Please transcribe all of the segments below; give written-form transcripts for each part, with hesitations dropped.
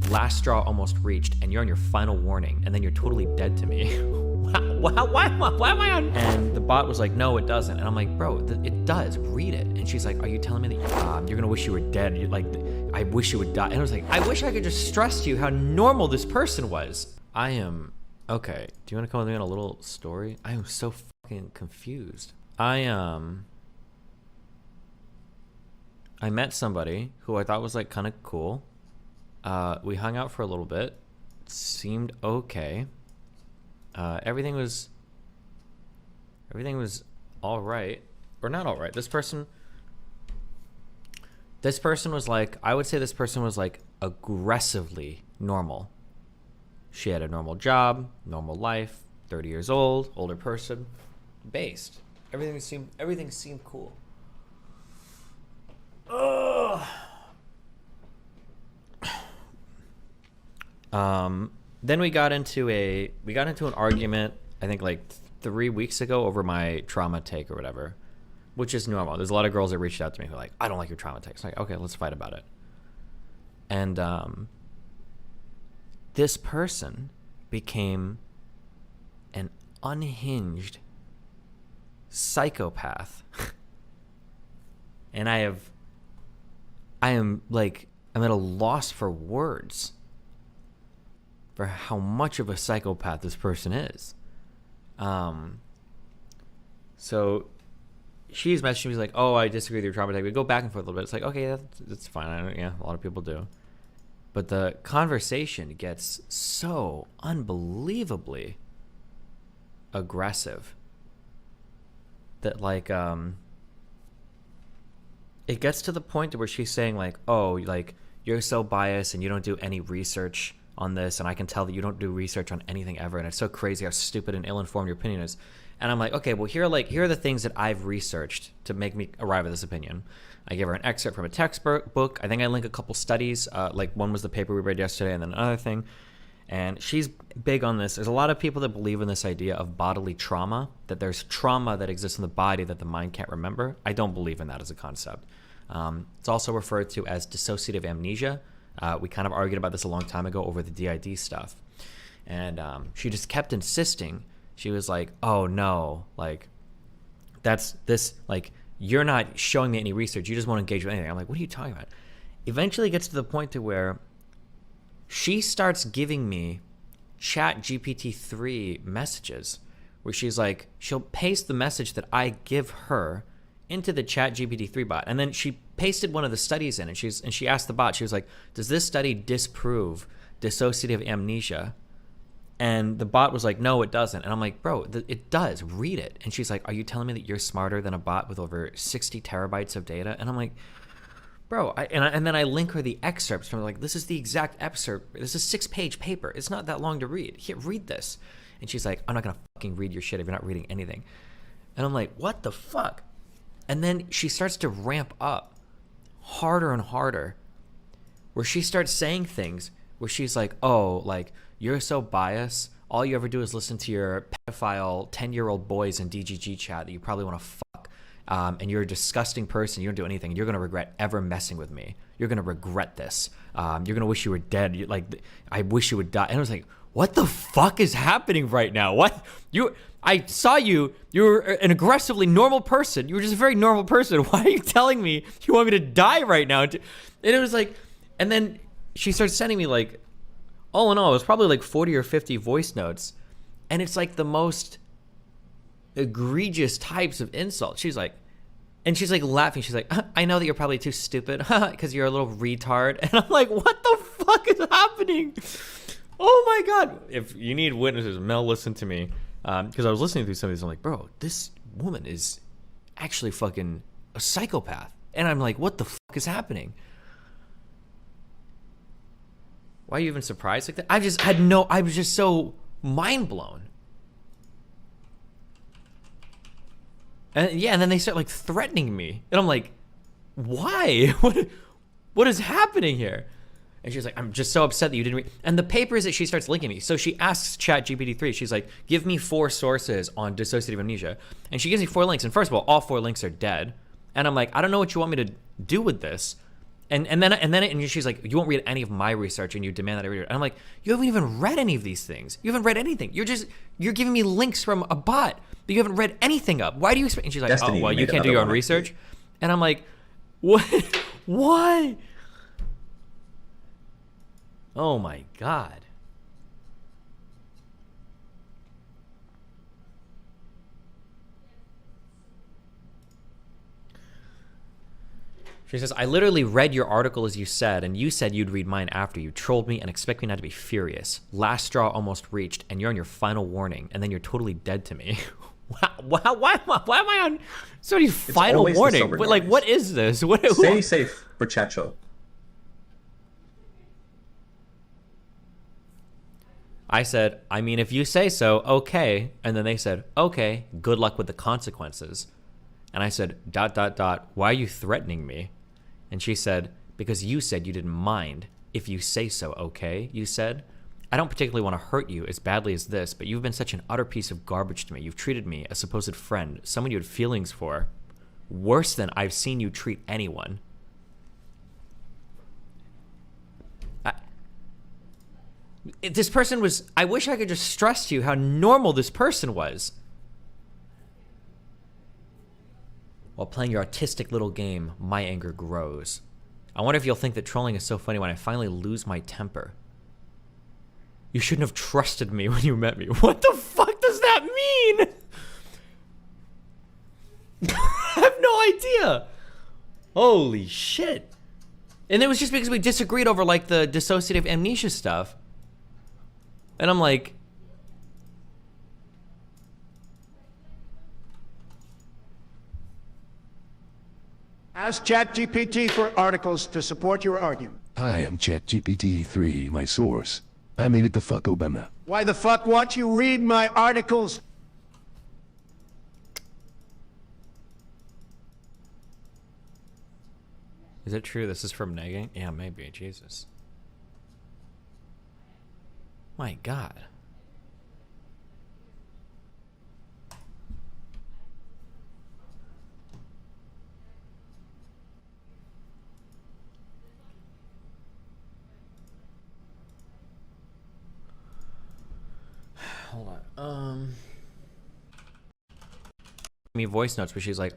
last straw almost reached and you're on your final warning and then you're totally dead to me. Why am I on? And the bot was like, no, it doesn't. And I'm like, bro, it does. Read it. And she's like, are you telling me that you're gonna wish you were dead? You're like, I wish you would die. And I was like, I wish I could just stress to you how normal this person was. Okay. Do you want to come with me on a little story? I am so fucking confused. I met somebody who I thought was like kind of cool. We hung out for a little bit. Seemed okay. Everything was all right, or not all right. This person was like, I would say this person was like aggressively normal. She had a normal job, normal life, 30 years old, older person, based. Everything seemed cool. Ugh. Then we got into an argument, I think like 3 weeks ago over my trauma take or whatever, which is normal. There's a lot of girls that reached out to me who are like, I don't like your trauma take. It's like, okay, let's fight about it. And this person became an unhinged psychopath. And I'm at a loss for words for how much of a psychopath this person is. So she's messaging me like, oh, I disagree with your trauma take. We go back and forth a little bit. It's like, okay, that's fine. Yeah, a lot of people do. But the conversation gets so unbelievably aggressive that like it gets to the point where she's saying like, oh, like you're so biased and you don't do any research on this, and I can tell that you don't do research on anything ever, and it's so crazy how stupid and ill-informed your opinion is. And I'm like, okay, well here are the things that I've researched to make me arrive at this opinion. I gave her an excerpt from a textbook. I think I link a couple studies. Like one was the paper we read yesterday, and then another thing. And she's big on this. There's a lot of people that believe in this idea of bodily trauma, that there's trauma that exists in the body that the mind can't remember. I don't believe in that as a concept. It's also referred to as dissociative amnesia. We kind of argued about this a long time ago over the DID stuff. And she just kept insisting. She was like, oh no, like that's this, like you're not showing me any research. You just won't engage with anything. I'm like, what are you talking about? Eventually it gets to the point to where she starts giving me ChatGPT-3 messages where she's like, she'll paste the message that I give her into the ChatGPT-3 bot. And then she pasted one of the studies in, and she asked the bot, she was like, does this study disprove dissociative amnesia? And the bot was like, no, it doesn't. And I'm like, bro, it does. Read it. And she's like, are you telling me that you're smarter than a bot with over 60 terabytes of data? And I'm like, bro, and then I link her the excerpts from like, this is the exact excerpt. This is a 6-page paper. It's not that long to read. Here, read this. And she's like, I'm not gonna fucking read your shit if you're not reading anything. And I'm like, what the fuck? And then she starts to ramp up harder and harder, where she starts saying things where she's like, oh, like, you're so biased. All you ever do is listen to your pedophile 10-year-old boys in DGG chat that you probably want to fuck. And you're a disgusting person. You don't do anything. And you're going to regret ever messing with me. You're going to regret this. You're going to wish you were dead. I wish you would die. And I was like, what the fuck is happening right now? What? I saw you. You were an aggressively normal person. You were just a very normal person. Why are you telling me you want me to die right now? And it was like, and then she starts sending me like, all in all, it was probably like 40 or 50 voice notes. And it's like the most egregious types of insults. She's like laughing. She's like, I know that you're probably too stupid because you're a little retard. And I'm like, what the fuck is happening? Oh my God. If you need witnesses, Mel, listen to me. Because I was listening through some of these. I'm like, bro, this woman is actually fucking a psychopath. And I'm like, what the fuck is happening? Why are you even surprised like that? I was just so mind blown. And yeah, and then they start like threatening me. And I'm like, why? What is happening here? And she's like, I'm just so upset that you didn't read. And the papers that she starts linking me. So she asks ChatGPT-3, she's like, give me 4 sources on dissociative amnesia. And she gives me 4 links. And first of all 4 links are dead. And I'm like, I don't know what you want me to do with this. And she's like, you won't read any of my research, and you demand that I read it. And I'm like, you haven't even read any of these things. You haven't read anything. You're giving me links from a bot, but you haven't read anything up. Why do you expect? And she's like, Destiny, oh, well, you you made can't do your own another one, research. And I'm like, what? Why? Oh my God. She says, I literally read your article as you said, and you said you'd read mine after. You trolled me and expect me not to be furious. Last straw almost reached, and you're on your final warning, and then you're totally dead to me. Why am I on somebody's final warning? But like, what is this? Stay safe, muchacho. I said, I mean, if you say so, okay. And then they said, okay, good luck with the consequences. And I said, ... why are you threatening me? And she said, because you said you didn't mind. If you say so, okay, you said. I don't particularly want to hurt you as badly as this, but you've been such an utter piece of garbage to me. You've treated me, a supposed friend, someone you had feelings for, worse than I've seen you treat anyone. This person was, I wish I could just stress to you how normal this person was. While playing your autistic little game, my anger grows. I wonder if you'll think that trolling is so funny when I finally lose my temper. You shouldn't have trusted me when you met me. What the fuck does that mean? I have no idea. Holy shit. And it was just because we disagreed over like the dissociative amnesia stuff. And I'm like, ask ChatGPT for articles to support your argument. I am ChatGPT-3, my source. I made it the fuck Obama. Why the fuck won't you read my articles? is it true this is from negging? Yeah, maybe. Jesus. My God. Hold on. Me voice notes where she's like,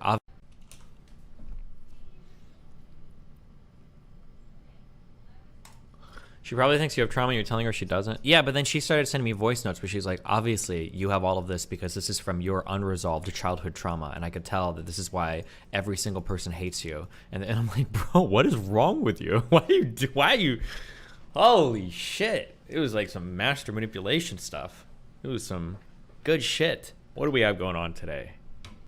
she probably thinks you have trauma. You're telling her she doesn't. Yeah, but then she started sending me voice notes where she's like, obviously you have all of this because this is from your unresolved childhood trauma, and I could tell that this is why every single person hates you. And I'm like, bro, what is wrong with you? Why are you? Holy shit! It was like some master manipulation stuff. It was some good shit. What do we have going on today?